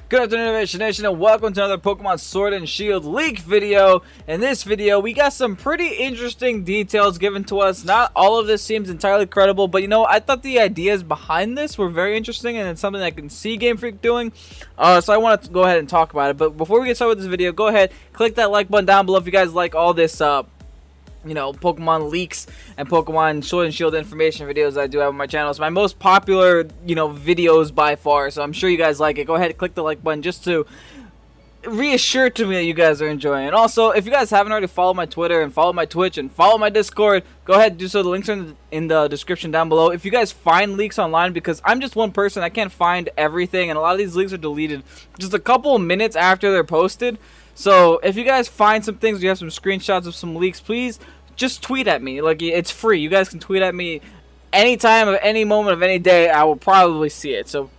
Good afternoon, Innovation Nation, and welcome to another Pokemon Sword and Shield leak video. In this video, we got some pretty interesting details given to us. Not all of this seems entirely credible, but you know, I thought the ideas behind this were very interesting, and it's something I can see GameFreak doing. So I want to go ahead and talk about it. But before we get started with this video, go ahead, click that like button down below if you guys like all this you know, Pokemon leaks and Pokemon Sword and Shield information videos I do have on my channel. It's my most popular, you know, videos by far, so I'm sure you guys like it. Go ahead and click the like button just to reassure to me that you guys are enjoying it. And also, if you guys haven't already followed my Twitter and followed my Twitch and followed my Discord, go ahead and do so. The links are in the description down below. If you guys find leaks online, because I'm just one person, I can't find everything, and a lot of these leaks are deleted just a couple of minutes after they're posted. So if you guys find some things, you have some screenshots of some leaks, please just tweet at me. Like, it's free. You guys can tweet at me anytime of any moment of any day. I will probably see it. So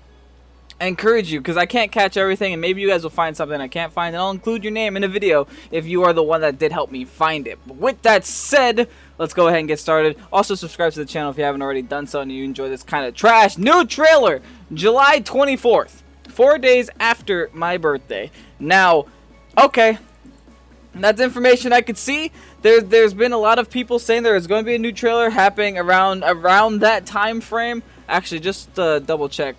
I encourage you, because I can't catch everything, and maybe you guys will find something I can't find, and I'll include your name in a video if you are the one that did help me find it. But with that said, let's go ahead and get started. Also, subscribe to the channel if you haven't already done so and you enjoy this kind of trash. New trailer, July 24th, 4 days after my birthday. Now, okay, that's information I could see. There's been a lot of people saying there is going to be a new trailer happening around that time frame. Actually, just double check.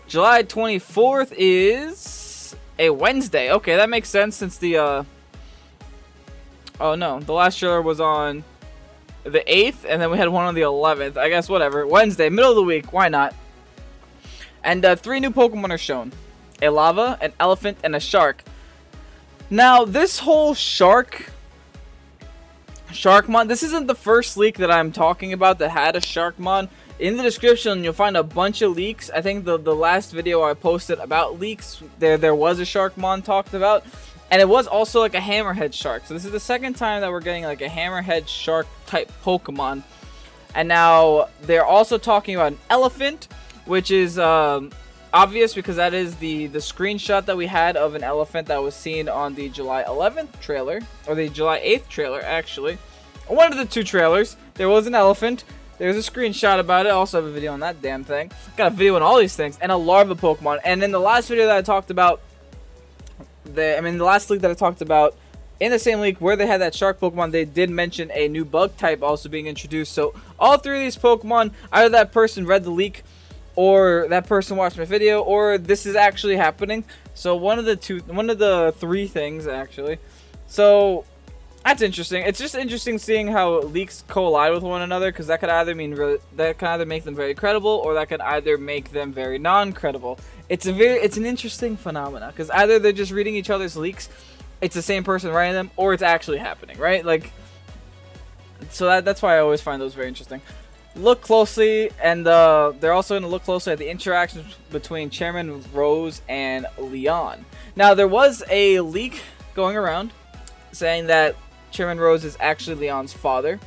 July 24th is a Wednesday. Okay, that makes sense since the oh no, the last trailer was on the 8th, and then we had one on the 11th. I guess whatever. Wednesday, middle of the week. Why not? And 3 new Pokemon are shown: a lava, an elephant, and a shark. Now, this whole Sharkmon, this isn't the first leak that I'm talking about that had a Sharkmon. In the description, you'll find a bunch of leaks. I think the last video I posted about leaks, there was a Sharkmon talked about. And it was also like a Hammerhead Shark. So this is the second time that we're getting like a Hammerhead Shark type Pokemon. And now they're also talking about an elephant, which is obvious because that is the screenshot that we had of an elephant that was seen on the July 11th trailer, or the July 8th trailer actually. One of the 2 trailers, there was an elephant. There's a screenshot about it. I also have a video on that damn thing. Got a video on all these things, and a larva Pokemon. And in the last video that I talked about, the last leak that I talked about, in the same leak where they had that shark Pokemon, they did mention a new bug type also being introduced. So all 3 of these Pokemon, either that person read the leak, or that person watched my video, or this is actually happening. So one of the 3 things actually. So that's interesting. It's just interesting seeing how leaks collide with one another, because that could either make them very credible, or that could either make them very non-credible. It's an interesting phenomenon, because either they're just reading each other's leaks, it's the same person writing them, or it's actually happening, right? Like, so that's why I always find those very interesting. Look closely, and they're also going to look closely at the interactions between Chairman Rose and Leon. Now, there was a leak going around saying that Chairman Rose is actually Leon's father,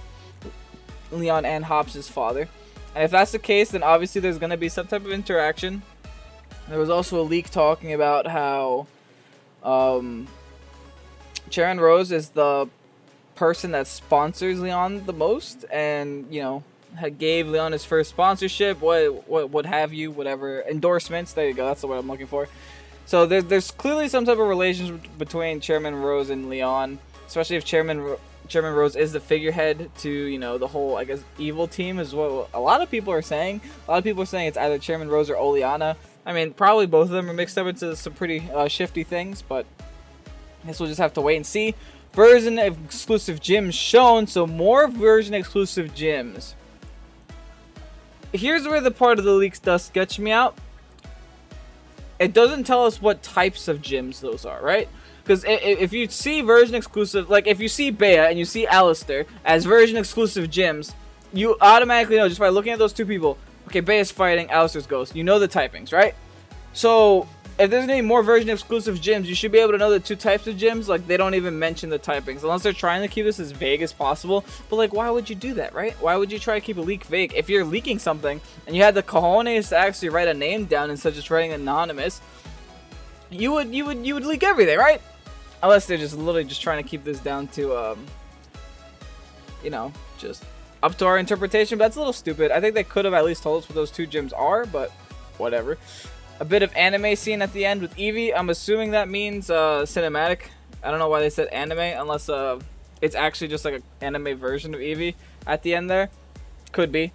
Leon and Hops' father. And if that's the case, then obviously there's going to be some type of interaction. There was also a leak talking about how Chairman Rose is the person that sponsors Leon the most, and, you know, gave Leon his first sponsorship, what have you, whatever, endorsements, there you go, that's the word I'm looking for. So there's clearly some type of relationship between Chairman Rose and Leon, especially if Chairman Rose is the figurehead to, you know, the whole, I guess, evil team is what a lot of people are saying. A lot of people are saying it's either Chairman Rose or Oleana. I mean, probably both of them are mixed up into some pretty shifty things, but I guess we'll just have to wait and see. Version exclusive gyms shown, so more version exclusive gyms. Here's where the part of the leaks does sketch me out. It doesn't tell us what types of gyms those are, right? Because if you see version exclusive, like if you see Bea and you see Alistair as version exclusive gyms, you automatically know just by looking at those 2 people, okay, Bea's fighting, Alistair's ghost. You know the typings, right? So if there's any more version exclusive gyms, you should be able to know the 2 types of gyms. Like, they don't even mention the typings unless they're trying to keep this as vague as possible. But like, why would you do that, right? Why would you try to keep a leak vague? If you're leaking something and you had the cojones to actually write a name down instead of just writing anonymous, you would leak everything, right? Unless they're just literally just trying to keep this down to you know, just up to our interpretation. But that's a little stupid. I think they could have at least told us what those 2 gyms are, but whatever. A bit of anime scene at the end with Eevee. I'm assuming that means cinematic. I don't know why they said anime unless it's actually just like an anime version of Eevee at the end there. Could be.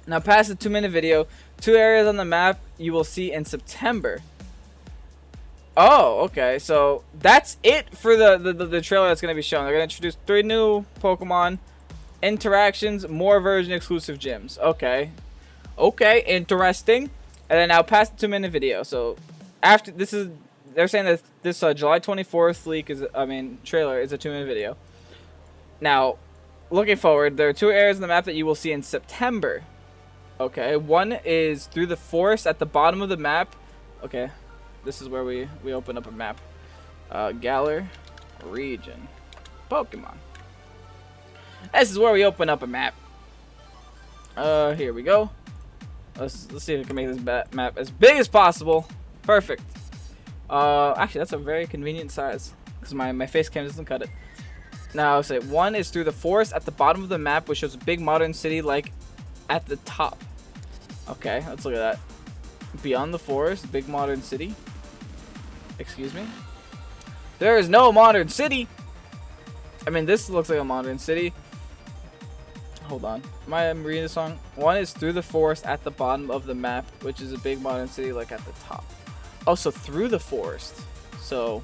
Now past the 2-minute video, 2 areas on the map you will see in September. Oh, okay. So that's it for the trailer that's going to be shown. They're going to introduce 3 new Pokemon, interactions, more version exclusive gyms. Okay. Okay, interesting. And then now past the 2-minute video. So after this is, they're saying that this July 24th leak is, trailer is a 2-minute video. Now, looking forward, there are 2 areas on the map that you will see in September. Okay, one is through the forest at the bottom of the map. Okay, this is where we open up a map. Galar region, Pokemon. This is where we open up a map. Here we go. Let's see if we can make this map as big as possible. Perfect. Actually, that's a very convenient size because my face cam doesn't cut it. Now, I'll say 1 is through the forest at the bottom of the map, which shows a big modern city like at the top. Okay, let's look at that. Beyond the forest, big modern city. Excuse me. There is no modern city. I mean, this looks like a modern city. Hold on. Am I reading the song? 1 is through the forest at the bottom of the map, which is a big modern city like at the top. Oh, so through the forest. So,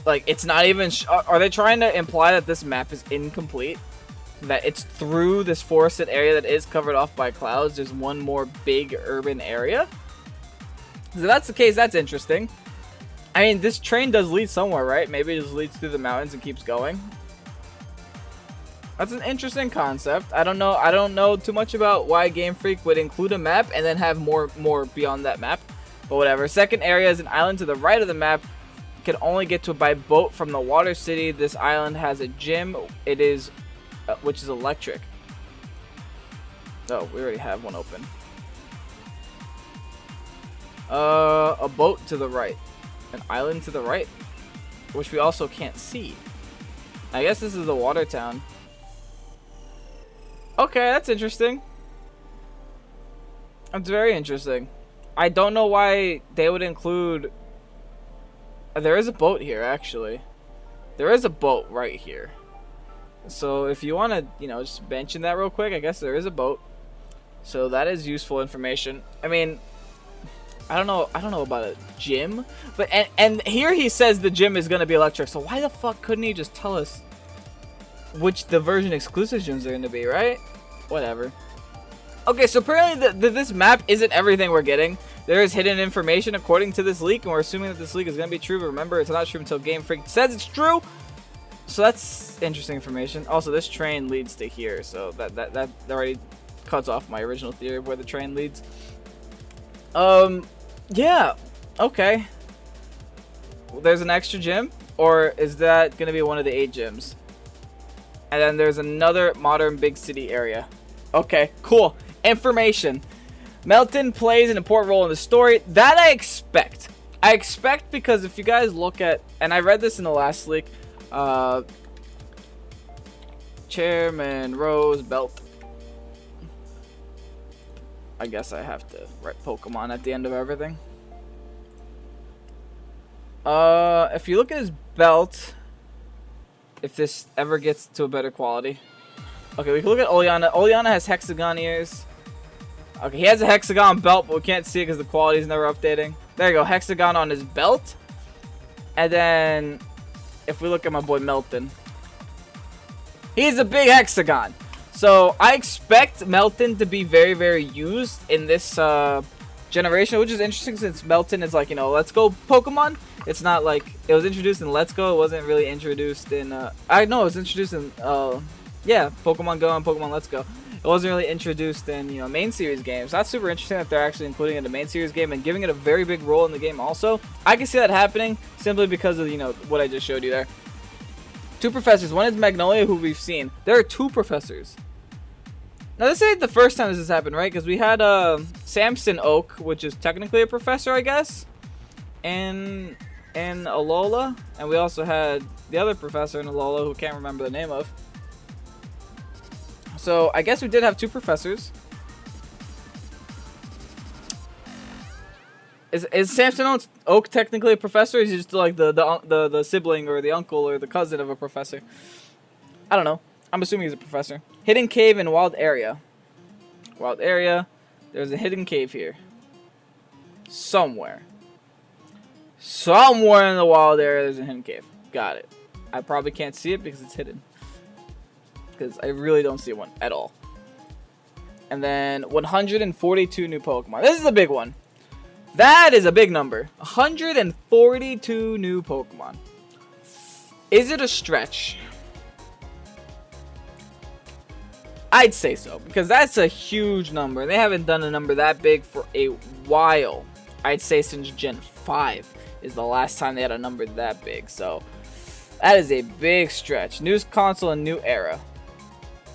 like, it's not even... Are they trying to imply that this map is incomplete? That it's through this forested area that is covered off by clouds. There's one more big urban area. So if that's the case, that's interesting. I mean, this train does lead somewhere, right? Maybe it just leads through the mountains and keeps going. That's an interesting concept. I don't know too much about why GameFreak would include a map and then have more beyond that map. But whatever. Second area is an island to the right of the map. You can only get to it by boat from the water city. This island has a gym. It is, which is electric. Oh, we already have one open. A boat to the right. An island to the right. Which we also can't see. I guess this is the water town. Okay, that's interesting. That's very interesting. I don't know why they would include... There is a boat here, actually. There is a boat right here. So if you want to, just mention that real quick, I guess there is a boat. So that is useful information. I mean, I don't know about a gym, but and here he says the gym is gonna be electric. So why the fuck couldn't he just tell us which the version exclusive gyms are gonna be, right? Whatever. Okay, so apparently this map isn't everything we're getting. There is hidden information according to this leak, and we're assuming that this leak is gonna be true. But remember, it's not true until GameFreak says it's true. So that's interesting information. Also, this train leads to here, so that already cuts off my original theory of where the train leads. Yeah, okay. There's an extra gym, or is that gonna be one of the 8 gyms? And then there's another modern big city area. Okay, cool. Information. Melton plays an important role in the story. That I expect. I expect because if you guys look at, and I read this in the last leak, Chairman Rose Belt. I guess I have to write Pokemon at the end of everything. If you look at his belt, if this ever gets to a better quality. Okay, we can look at Oleana. Oleana has hexagon ears. Okay, he has a hexagon belt, but we can't see it because the quality is never updating. There you go, hexagon on his belt. And then, if we look at my boy Melton, he's a big hexagon. So, I expect Melton to be very, very used in this generation, which is interesting since Melton is like, Let's Go Pokemon. It's not like, it was introduced in Let's Go, it wasn't really introduced in, it was introduced in, Pokemon Go and Pokemon Let's Go. It wasn't really introduced in, main series games. That's super interesting that they're actually including it in the main series game and giving it a very big role in the game also. I can see that happening simply because of, what I just showed you there. 2 professors. One is Magnolia, who we've seen. There are 2 professors. Now, this ain't the first time this has happened, right? Because we had Samson Oak, which is technically a professor, I guess, in Alola. And we also had the other professor in Alola, who can't remember the name of. So, I guess we did have 2 professors. Is Samson Oak technically a professor? Or is he just like the sibling or the uncle or the cousin of a professor? I don't know. I'm assuming he's a professor. Hidden cave in wild area. Wild area. There's a hidden cave here. Somewhere. Somewhere in the wild area there's a hidden cave. Got it. I probably can't see it because it's hidden. Because I really don't see one at all. And then 142 new Pokemon. This is a big one. That is a big number. 142 new Pokemon. Is it a stretch? I'd say so, because that's a huge number. They haven't done a number that big for a while. I'd say since Gen 5 is the last time they had a number that big. So that is a big stretch. New console and new era.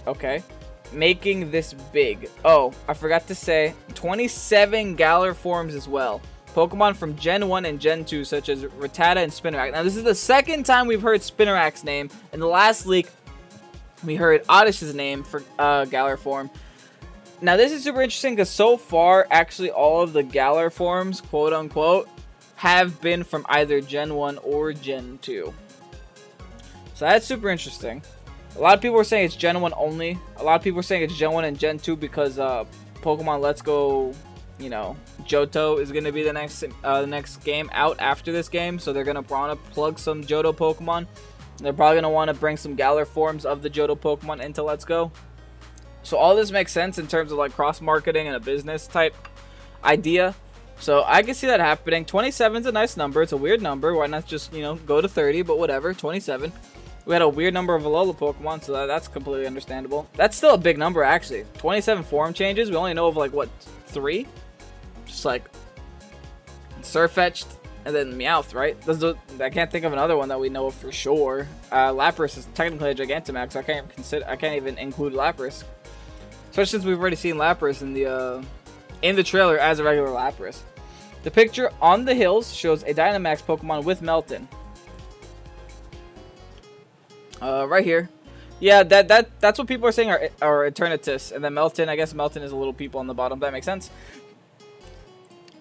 Okay. Making this big. Oh, I forgot to say 27 Galar forms as well. Pokemon from Gen 1 and Gen 2 such as Rattata and Spinarak. Now this is the second time we've heard Spinarak's name. In the last leak we heard Oddish's name for Galar form. Now this is super interesting because so far actually all of the Galar forms, quote unquote, have been from either Gen 1 or Gen 2. So that's super interesting. A lot of people are saying it's Gen 1 only. A lot of people are saying it's Gen 1 and Gen 2 because Pokemon Let's Go, you know, Johto is going to be the next game out after this game. So they're going to want to plug some Johto Pokemon. They're probably going to want to bring some Galar forms of the Johto Pokemon into Let's Go. So all this makes sense in terms of like cross-marketing and a business type idea. So I can see that happening. 27 is a nice number. It's a weird number. Why not just, you know, go to 30, but whatever. 27. We had a weird number of Alola Pokemon, so that's completely understandable. That's still a big number, actually. 27 form changes. We only know of, like, what, 3? Just, like, Surfetch'd and then Meowth, right? I can't think of another one that we know of for sure. Lapras is technically a Gigantamax, so I can't even include Lapras. Especially since we've already seen Lapras in the trailer as a regular Lapras. The picture on the hills shows a Dynamax Pokemon with Melton. Right here. Yeah, that's what people are saying are Eternatus. And then Melton, I guess Melton is a little people on the bottom. That makes sense.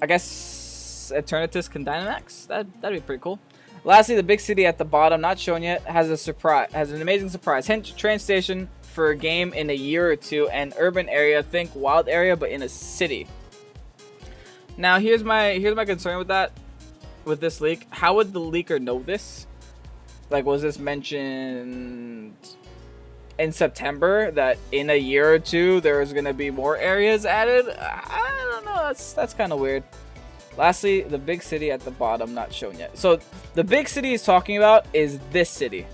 I guess Eternatus can Dynamax? That'd be pretty cool. Lastly, the big city at the bottom, not shown yet, has an amazing surprise. Hint, train station for a game in a year or two, and urban area, think wild area, but in a city. Now, here's my concern with this leak. How would the leaker know this? Like, was this mentioned in September that in a year or two there's gonna be more areas added? I don't know. That's kind of weird. Lastly, the big city at the bottom, not shown yet. So the big city he's talking about is this city,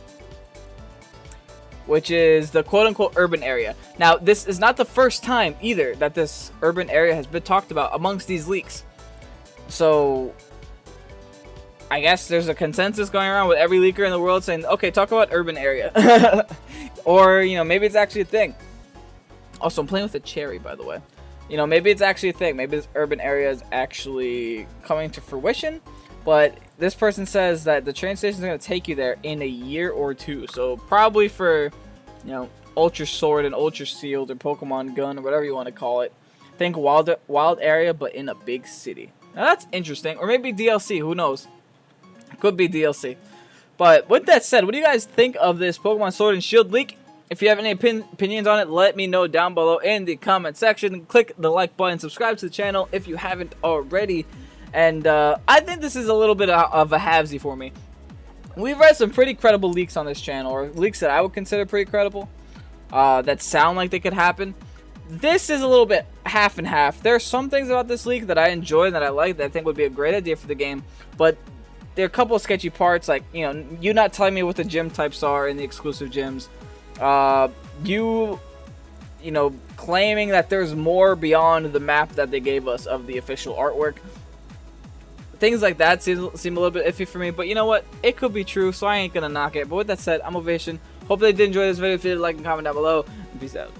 which is the quote-unquote urban area. Now, this is not the first time either that this urban area has been talked about amongst these leaks. So I guess there's a consensus going around with every leaker in the world saying, okay, talk about urban area. Or, you know, maybe it's actually a thing. Also, I'm playing with a cherry, by the way. You know, maybe it's actually a thing. Maybe this urban area is actually coming to fruition. But this person says that the train station is going to take you there in a year or two. So probably for, you know, Ultra Sword and Ultra Shield or Pokemon Gun or whatever you want to call it. Think wild area, but in a big city. Now that's interesting. Or maybe DLC. Who knows? Could be DLC. But with that said, what do you guys think of this Pokemon Sword and Shield leak? If you have any opinions on it, let me know down below in the comment section. Click the like button, subscribe to the channel if you haven't already. And I think this is a little bit of a halvesy for me. We've read some pretty credible leaks on this channel, or leaks that I would consider pretty credible, that sound like they could happen. This is a little bit half and half. There are some things about this leak that I enjoy and that I like that I think would be a great idea for the game, but there are a couple of sketchy parts, like, you know, you not telling me what the gym types are in the exclusive gyms. You know, claiming that there's more beyond the map that they gave us of the official artwork. Things like that seem a little bit iffy for me, but you know what? It could be true, so I ain't gonna knock it. But with that said, I'm Ovation. Hope they did enjoy this video. If you did, like and comment down below. Peace out.